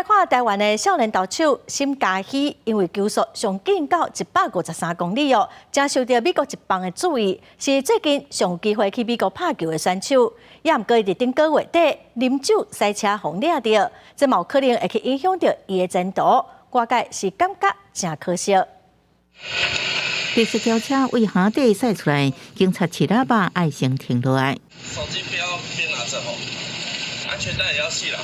看台湾的少年投手沈佳希，因为球速上近到153公里哦，正受到美国职棒的注意，是最近上有机会去美国拍球的选手。也毋过，伫顶个月底啉酒赛车互掠着，这嘛有可能会去影响到伊的前途。我介是感觉真可惜。特殊轿车为下底驶出来，警察骑喇叭爱先停落来。手机不要边拿着吼，安全带也要系啦。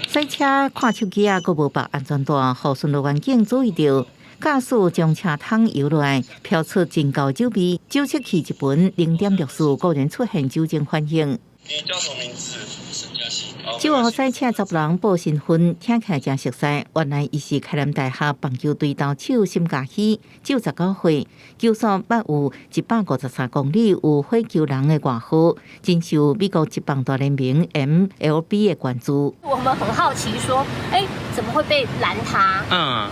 赛车看手机啊，佫无绑安全带，互巡逻员警注意到，驾驶将车窗摇落来，飘出真高酒味，酒测器一本0.64，果然出现酒精反应。你叫什么名字？沈佳希。酒后赛车10人报身份，听起来真熟悉。原来伊是开南大学棒球队投手沈佳希，99岁，球速约有153公里，有火球人的外号，真受美国职棒大联盟 MLB 的关注。我们很好奇说，怎么会被拦他？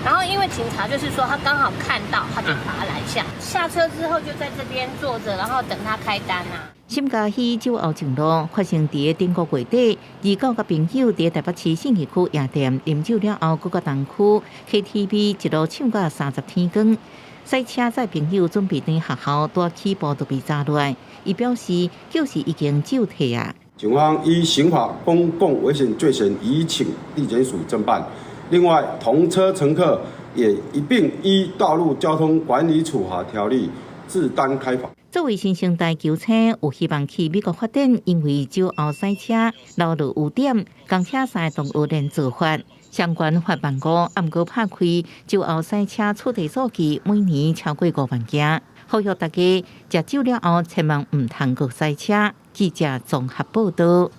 然后因为警察就是说他刚好看到，他就把他拦下。下车之后就在这边坐着，然后等他开单啊。沈佳希酒后上路，发生伫顶个月底，29个朋友伫台北市信义区夜店饮酒了后，各个东区 KTV 一路唱到30天光。赛车载朋友准备回学校，带起步就被抓落来。伊表示，就是已经酒退啊。警方依刑法公共危险罪嫌移请地检署侦办。另外，同车乘客也一并依道路交通管理处罚条例自单开罚。作为新生代球星，有希望去美国发展，因为酒后赛车老路污点，公车三动学练做法。相关法办局暗过拍开酒后赛车出题数据，每年超过5万件。呼吁大家食酒了后，千万唔通过赛车。记者综合报道。